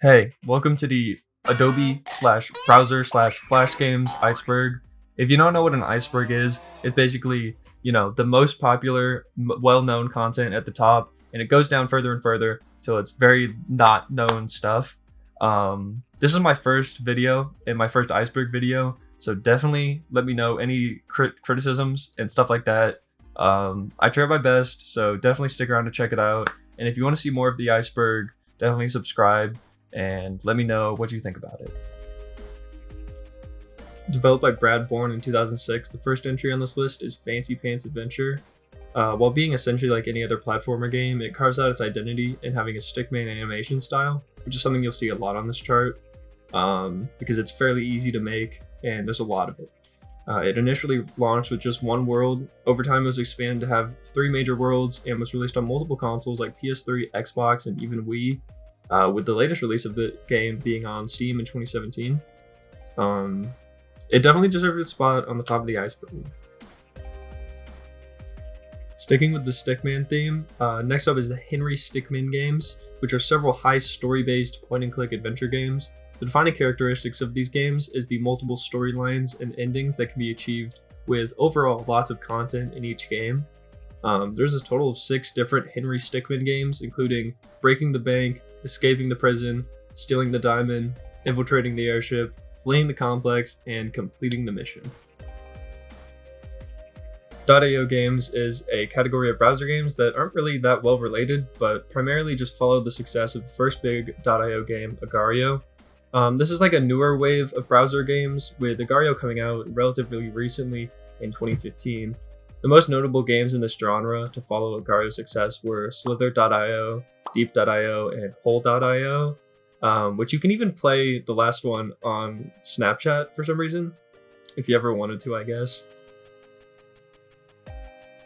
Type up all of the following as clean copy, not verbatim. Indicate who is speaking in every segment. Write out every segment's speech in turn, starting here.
Speaker 1: Hey, welcome to the Adobe slash browser slash flash games Iceberg. If you don't know what an iceberg is, it's basically, the most popular, well-known content at the top, and it goes down further and further till it's very not known stuff. This is my first video and my first iceberg video, so definitely let me know any criticisms and stuff like that. I try my best, so definitely stick around to check it out. And if you want to see more of the iceberg, definitely subscribe and let me know what you think about it. Developed by Brad Bourne in 2006, the first entry on this list is Fancy Pants Adventure. While being essentially like any other platformer game, it carves out its identity in having a Stickmin animation style, which is something you'll see a lot on this chart, because it's fairly easy to make and there's a lot of it. It initially launched with just one world. Over time, it was expanded to have 3 major worlds and was released on multiple consoles like PS3, Xbox, and even Wii, with the latest release of the game being on Steam in 2017. It definitely deserves its spot on the top of the iceberg. Sticking with the Stickman theme, next up is the Henry Stickmin games, which are several high story-based point-and-click adventure games. The defining characteristics of these games is the multiple storylines and endings that can be achieved with overall lots of content in each game. There's a total of 6 different Henry Stickmin games, including Breaking the Bank, Escaping the Prison, Stealing the Diamond, Infiltrating the Airship, Fleeing the Complex, and Completing the Mission. .io games is a category of browser games that aren't really that well related, but primarily just follow the success of the first big .io game, Agar.io. This is like a newer wave of browser games, with Agar.io coming out relatively recently in 2015. The most notable games in this genre to follow Agar.io's success were Slither.io, Deep.io, and Hole.io, which you can even play the last one on Snapchat for some reason, if you ever wanted to, I guess.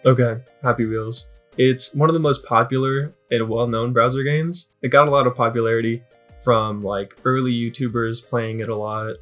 Speaker 1: Okay, Happy Wheels. It's one of the most popular and well-known browser games. It got a lot of popularity from like early YouTubers playing it a lot.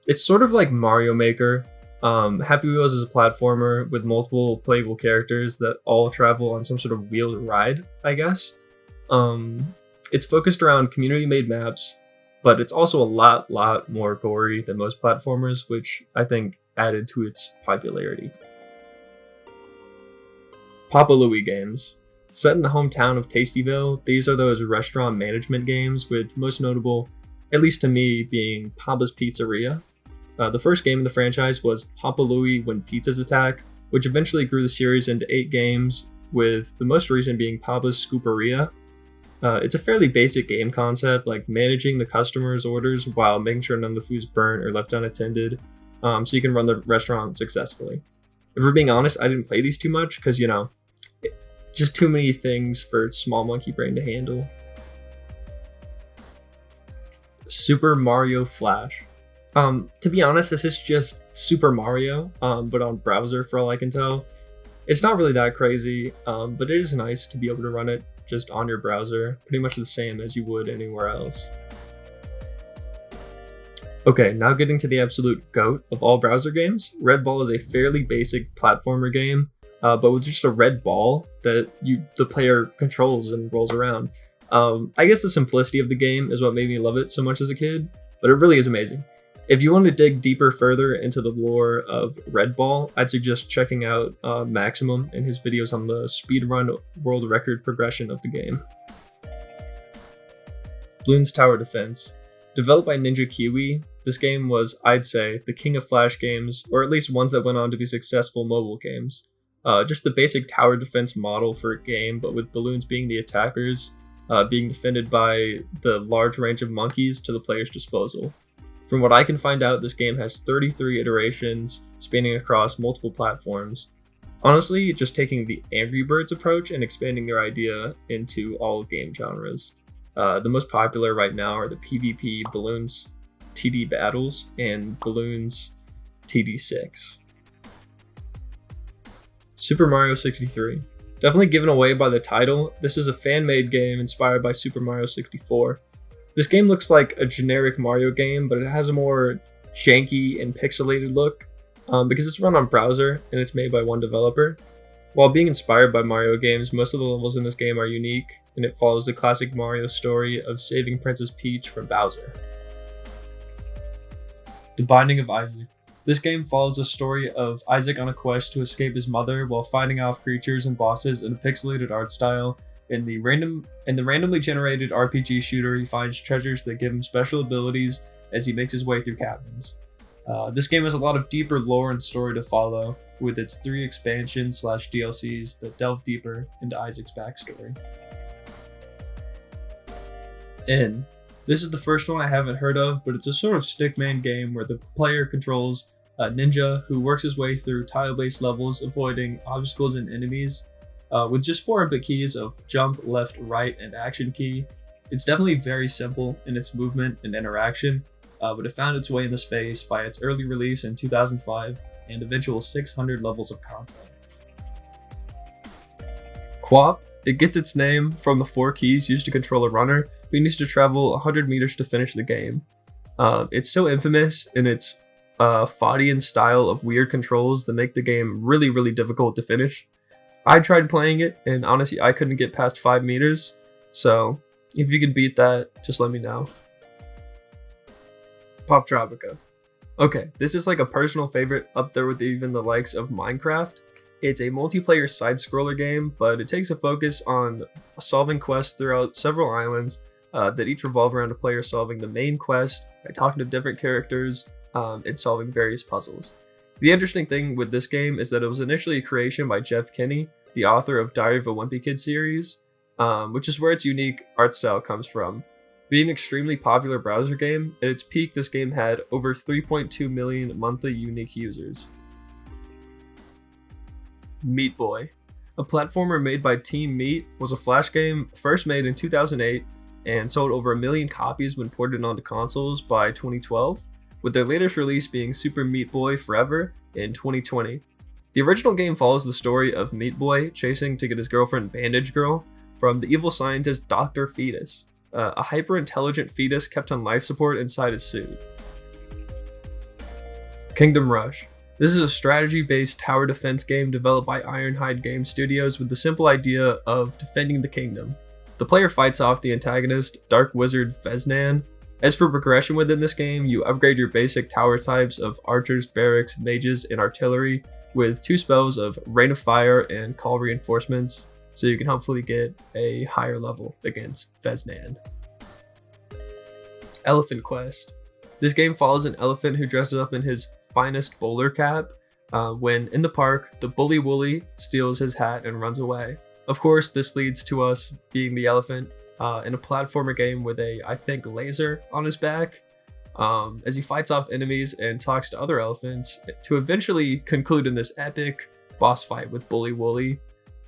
Speaker 1: It's sort of like Mario Maker. Happy Wheels is a platformer with multiple playable characters that all travel on some sort of wheeled ride, I guess. It's focused around community-made maps, but it's also a lot more gory than most platformers, which I think added to its popularity. Papa Louie games. Set in the hometown of Tastyville, these are those restaurant management games, with most notable, at least to me, being Papa's Pizzeria. The first game in the franchise was Papa Louie When Pizzas Attack, which eventually grew the series into 8 games, with the most recent being Papa's Scooperia. It's a fairly basic game concept, like managing the customers' orders while making sure none of the food's burnt or left unattended, so you can run the restaurant successfully. If we're being honest, I didn't play these too much, because, just too many things for small monkey brain to handle. Super Mario Flash. To be honest, this is just Super Mario, but on browser for all I can tell. It's not really that crazy, but it is nice to be able to run it just on your browser, pretty much the same as you would anywhere else. Okay, now getting to the absolute GOAT of all browser games. Red Ball is a fairly basic platformer game, but with just a red ball that the player controls and rolls around. I guess the simplicity of the game is what made me love it so much as a kid, but it really is amazing. If you want to dig deeper further into the lore of Red Ball, I'd suggest checking out Maximum and his videos on the speedrun world record progression of the game. Bloons Tower Defense. Developed by Ninja Kiwi, this game was, I'd say, the king of Flash games, or at least ones that went on to be successful mobile games. Just the basic tower defense model for a game, but with balloons being the attackers, being defended by the large range of monkeys to the player's disposal. From what I can find out, this game has 33 iterations spanning across multiple platforms. Honestly, just taking the Angry Birds approach and expanding their idea into all game genres. The most popular right now are the PvP Bloons TD Battles and Bloons TD6. Super Mario 63. Definitely given away by the title, this is a fan-made game inspired by Super Mario 64. This game looks like a generic Mario game, but it has a more janky and pixelated look, because it's run on browser and it's made by one developer. While being inspired by Mario games, most of the levels in this game are unique, and it follows the classic Mario story of saving Princess Peach from Bowser. The Binding of Isaac. This game follows the story of Isaac on a quest to escape his mother while fighting off creatures and bosses in a pixelated art style. In the randomly generated RPG shooter, he finds treasures that give him special abilities as he makes his way through caverns. This game has a lot of deeper lore and story to follow, with its 3 expansions/DLCs that delve deeper into Isaac's backstory. In. This is the first one I haven't heard of, but it's a sort of Stickman game where the player controls a ninja who works his way through tile-based levels, avoiding obstacles and enemies, with just 4 input keys of jump, left, right, and action key. It's definitely very simple in its movement and interaction, but it found its way in the space by its early release in 2005 and eventual 600 levels of content. QWOP. It gets its name from the 4 keys used to control a runner who needs to travel 100 meters to finish the game. It's so infamous in its Fadian style of weird controls that make the game really, really difficult to finish. I tried playing it, and honestly, I couldn't get past 5 meters, so if you can beat that, just let me know. Poptropica. Okay, this is like a personal favorite, up there with even the likes of Minecraft. It's a multiplayer side-scroller game, but it takes a focus on solving quests throughout several islands that each revolve around a player solving the main quest by talking to different characters and solving various puzzles. The interesting thing with this game is that it was initially a creation by Jeff Kinney, the author of Diary of a Wimpy Kid series, which is where its unique art style comes from. Being an extremely popular browser game, at its peak this game had over 3.2 million monthly unique users. Meat Boy. A platformer made by Team Meat, was a Flash game first made in 2008 and sold over 1 million copies when ported onto consoles by 2012, with their latest release being Super Meat Boy Forever in 2020. The original game follows the story of Meat Boy chasing to get his girlfriend Bandage Girl from the evil scientist Dr. Fetus, a hyper-intelligent fetus kept on life support inside his suit. Kingdom Rush. This is a strategy-based tower defense game developed by Ironhide Game Studios with the simple idea of defending the kingdom. The player fights off the antagonist, Dark Wizard Veznan. As for progression within this game, you upgrade your basic tower types of archers, barracks, mages, and artillery with 2 spells of Rain of Fire and Call Reinforcements, so you can hopefully get a higher level against Veznan. Elephant Quest. This game follows an elephant who dresses up in his finest bowler cap. When in the park, the Bully Wooly steals his hat and runs away. Of course, this leads to us being the elephant in a platformer game with a, I think, laser on his back, as he fights off enemies and talks to other elephants to eventually conclude in this epic boss fight with Bully Wooly.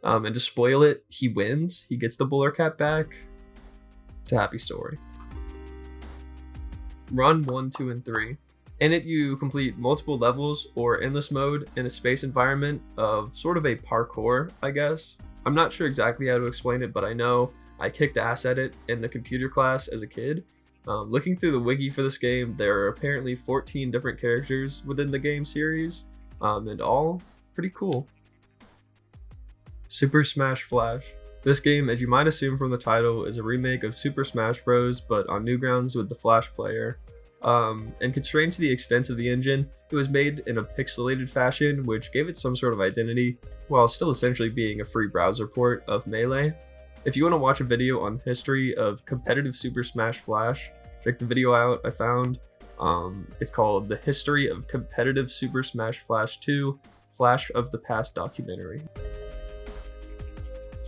Speaker 1: And to spoil it, he wins. He gets the bowler cap back. It's a happy story. Run 1, 2, and 3. In it, you complete multiple levels or endless mode in a space environment of sort of a parkour, I guess. I'm not sure exactly how to explain it, but I know I kicked ass at it in the computer class as a kid. Looking through the wiki for this game, there are apparently 14 different characters within the game series, and all pretty cool. Super Smash Flash. This game, as you might assume from the title, is a remake of Super Smash Bros, but on new grounds with the Flash player. And constrained to the extent of the engine, it was made in a pixelated fashion, which gave it some sort of identity, while still essentially being a free browser port of Melee. If you want to watch a video on history of competitive Super Smash Flash, check the video out I found. It's called The History of Competitive Super Smash Flash 2, Flash of the Past documentary.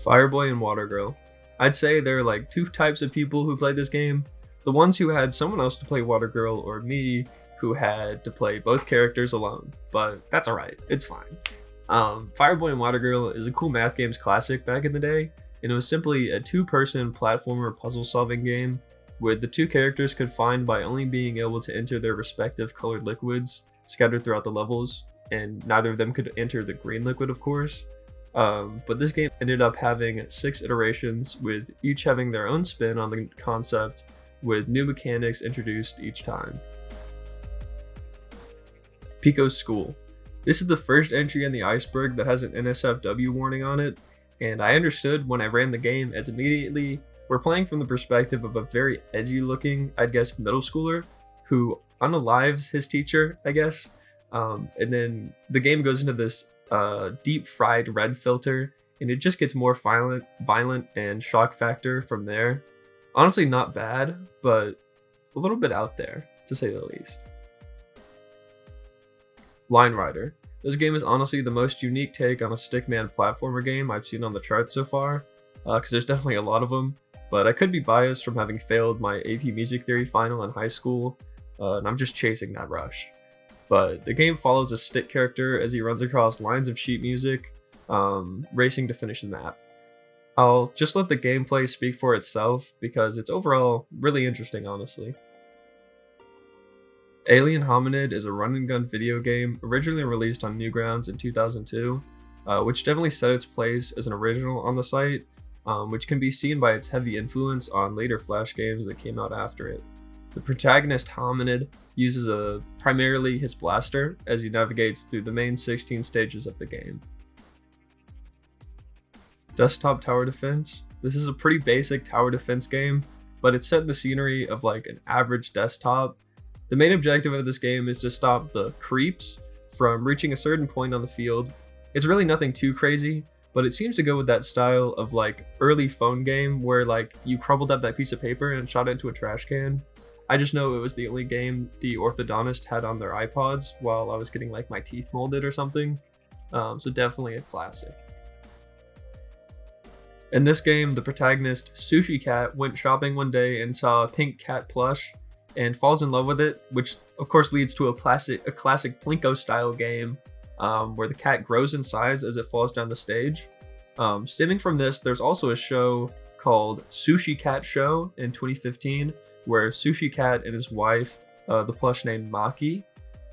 Speaker 1: Fireboy and Water Girl. I'd say there are like 2 types of people who played this game. The ones who had someone else to play Water Girl, or me, who had to play both characters alone. But that's alright, it's fine. Fireboy and Water Girl is a cool math games classic back in the day, and it was simply a 2-person platformer puzzle solving game, where the 2 characters could find by only being able to enter their respective colored liquids scattered throughout the levels, and neither of them could enter the green liquid, of course. But this game ended up having 6 iterations, with each having their own spin on the concept, with new mechanics introduced each time. Pico's School. This is the first entry in the Iceberg that has an NSFW warning on it, and I understood when I ran the game as immediately we're playing from the perspective of a very edgy looking, I'd guess, middle schooler who unalives his teacher, I guess. And then the game goes into this deep fried red filter, and it just gets more violent and shock factor from there. Honestly, not bad, but a little bit out there, to say the least. Line Rider. This game is honestly the most unique take on a Stickman platformer game I've seen on the charts so far, because there's definitely a lot of them, but I could be biased from having failed my AP Music Theory final in high school, and I'm just chasing that rush. But the game follows a stick character as he runs across lines of sheet music, racing to finish the map. I'll just let the gameplay speak for itself because it's overall really interesting, honestly. Alien Hominid is a run-and-gun video game originally released on Newgrounds in 2002, which definitely set its place as an original on the site, which can be seen by its heavy influence on later Flash games that came out after it. The protagonist Hominid uses primarily his blaster as he navigates through the main 16 stages of the game. Desktop Tower Defense. This is a pretty basic tower defense game, but it's set in the scenery of like an average desktop. The main objective of this game is to stop the creeps from reaching a certain point on the field. It's really nothing too crazy, but it seems to go with that style of like early phone game where like you crumbled up that piece of paper and shot it into a trash can. I just know it was the only game the orthodontist had on their iPods while I was getting like my teeth molded or something. So definitely a classic. In this game, the protagonist, Sushi Cat, went shopping one day and saw a pink cat plush and falls in love with it, which of course leads to a classic Plinko style game where the cat grows in size as it falls down the stage. Stemming from this, there's also a show called Sushi Cat Show in 2015 where Sushi Cat and his wife, the plush named Maki,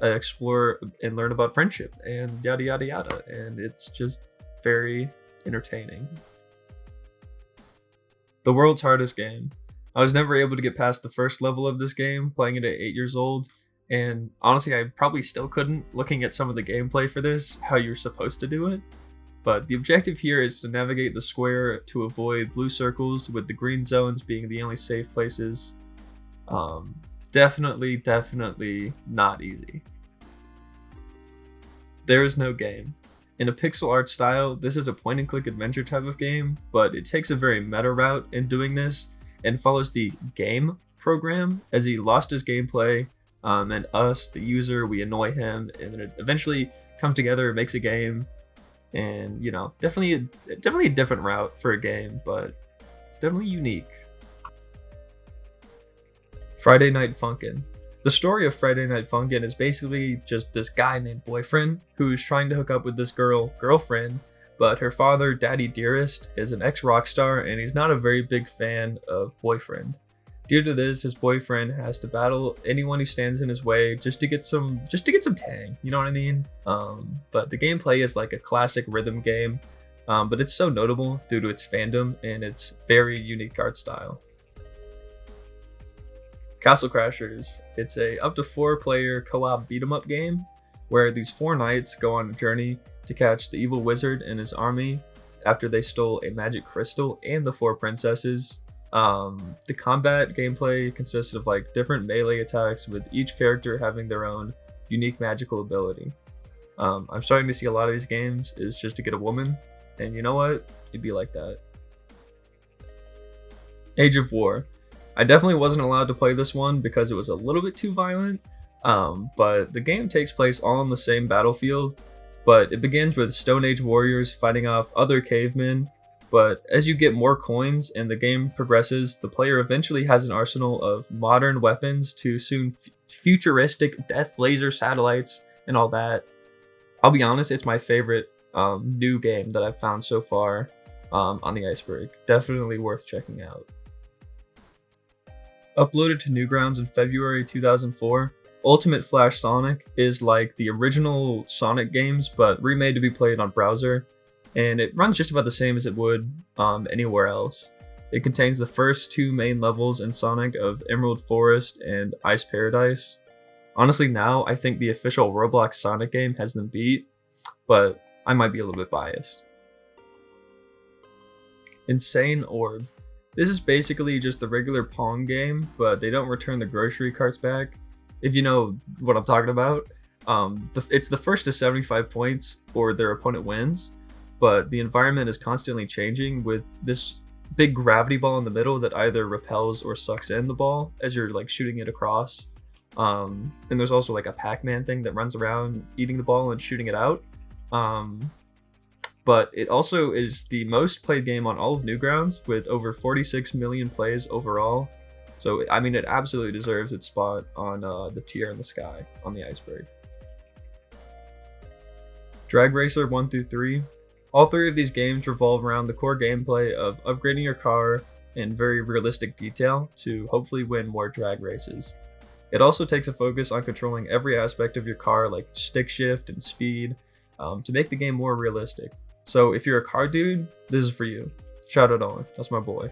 Speaker 1: explore and learn about friendship and yada yada yada, and it's just very entertaining. The world's hardest game. I was never able to get past the first level of this game, playing it at 8 years old, and honestly I probably still couldn't, looking at some of the gameplay for this, how you're supposed to do it. But the objective here is to navigate the square to avoid blue circles, with the green zones being the only safe places. Definitely not easy. There is no game. In a pixel art style, this is a point-and-click adventure type of game, but it takes a very meta route in doing this, and follows the game program as he lost his gameplay, and us, the user, we annoy him, and then it eventually comes together and makes a game. And you know, definitely a different route for a game, but definitely unique. Friday Night Funkin'. The story of Friday Night Funkin' is basically just this guy named Boyfriend who's trying to hook up with this girlfriend, but her father, Daddy Dearest, is an ex-rock star and he's not a very big fan of Boyfriend. Due to this, his boyfriend has to battle anyone who stands in his way just to get some tang, you know what I mean? But the gameplay is like a classic rhythm game, but it's so notable due to its fandom and its very unique art style. Castle Crashers. It's a up to 4-player co-op beat-em-up game where these 4 knights go on a journey to catch the evil wizard and his army after they stole a magic crystal and the 4 princesses. The combat gameplay consists of like different melee attacks, with each character having their own unique magical ability. I'm starting to see a lot of these games is just to get a woman, and you know what? It'd be like that. Age of War. I definitely wasn't allowed to play this one because it was a little bit too violent, but the game takes place all on the same battlefield, but it begins with Stone Age warriors fighting off other cavemen. But as you get more coins and the game progresses, the player eventually has an arsenal of modern weapons to soon futuristic death laser satellites and all that. I'll be honest, it's my favorite new game that I've found so far on the Iceberg. Definitely worth checking out. Uploaded to Newgrounds in February 2004, Ultimate Flash Sonic is like the original Sonic games, but remade to be played on browser, and it runs just about the same as it would anywhere else. It contains the first 2 main levels in Sonic of Emerald Forest and Ice Paradise. Honestly, now I think the official Roblox Sonic game has them beat, but I might be a little bit biased. Insane Orb. This is basically just the regular Pong game, but they don't return the grocery carts back. If you know what I'm talking about, it's the first to 75 points or their opponent wins, but the environment is constantly changing with this big gravity ball in the middle that either repels or sucks in the ball as you're like shooting it across. And there's also like a Pac-Man thing that runs around eating the ball and shooting it out. But it also is the most played game on all of Newgrounds with over 46 million plays overall. So, I mean, it absolutely deserves its spot on the tier in the sky on the Iceberg. Drag Racer 1 through 3. All three of these games revolve around the core gameplay of upgrading your car in very realistic detail to hopefully win more drag races. It also takes a focus on controlling every aspect of your car like stick shift and speed to make the game more realistic. So if you're a car dude, this is for you. Shout out Owen, that's my boy.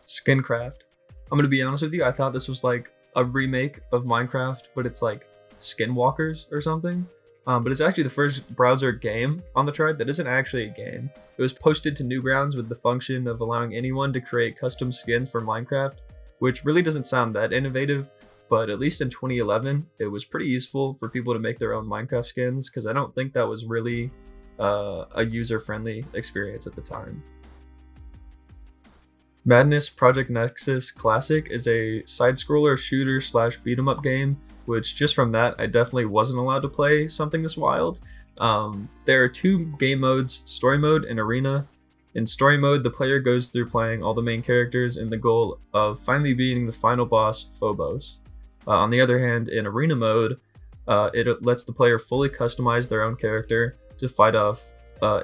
Speaker 1: Skincraft. I'm gonna be honest with you, I thought this was like a remake of Minecraft, but it's like Skinwalkers or something. But it's actually the first browser game on the chart that isn't actually a game. It was posted to Newgrounds with the function of allowing anyone to create custom skins for Minecraft, which really doesn't sound that innovative, but at least in 2011, it was pretty useful for people to make their own Minecraft skins, because I don't think that was really a user-friendly experience at the time. Madness Project Nexus Classic is a side-scroller shooter / beat-em-up game, which just from that, I definitely wasn't allowed to play something this wild. There are two game modes, Story Mode and Arena. In Story Mode, the player goes through playing all the main characters in the goal of finally beating the final boss, Phobos. On the other hand, in Arena Mode, it lets the player fully customize their own character to fight off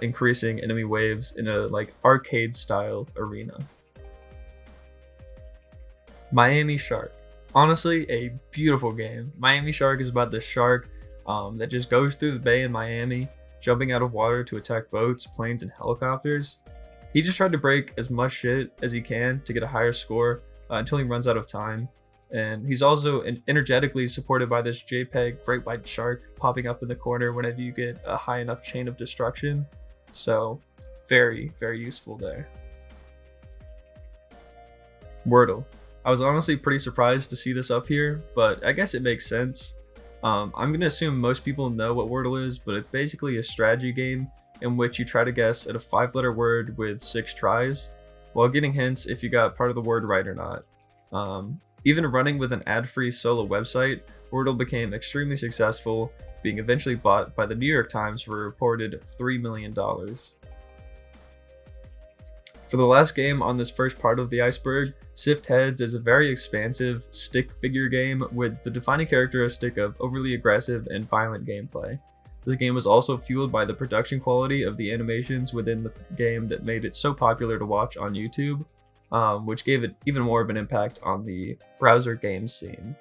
Speaker 1: increasing enemy waves in a like arcade-style arena. Miami Shark. Honestly, a beautiful game. Miami Shark is about this shark that just goes through the bay in Miami, jumping out of water to attack boats, planes, and helicopters. He just tried to break as much shit as he can to get a higher score until he runs out of time. And he's also energetically supported by this JPEG great white shark popping up in the corner whenever you get a high enough chain of destruction. So very, very useful there. Wordle. I was honestly pretty surprised to see this up here, but I guess it makes sense. I'm going to assume most people know what Wordle is, but it's basically a strategy game in which you try to guess at a 5-letter word with 6 tries, while getting hints if you got part of the word right or not. Even running with an ad-free solo website, Wordle became extremely successful, being eventually bought by the New York Times for a reported $3 million. For the last game on this first part of the Iceberg, Sift Heads is a very expansive stick figure game with the defining characteristic of overly aggressive and violent gameplay. This game was also fueled by the production quality of the animations within the game that made it so popular to watch on YouTube, which gave it even more of an impact on the browser game scene.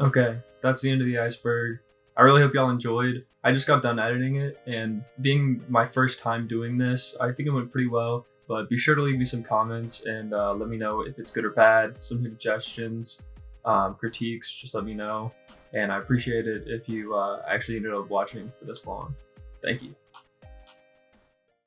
Speaker 1: Okay, that's the end of the Iceberg. I really hope y'all enjoyed. I just got done editing it, and being my first time doing this, I think it went pretty well. But be sure to leave me some comments and let me know if it's good or bad, some suggestions, critiques, just let me know. And I appreciate it if you actually ended up watching for this long. Thank you.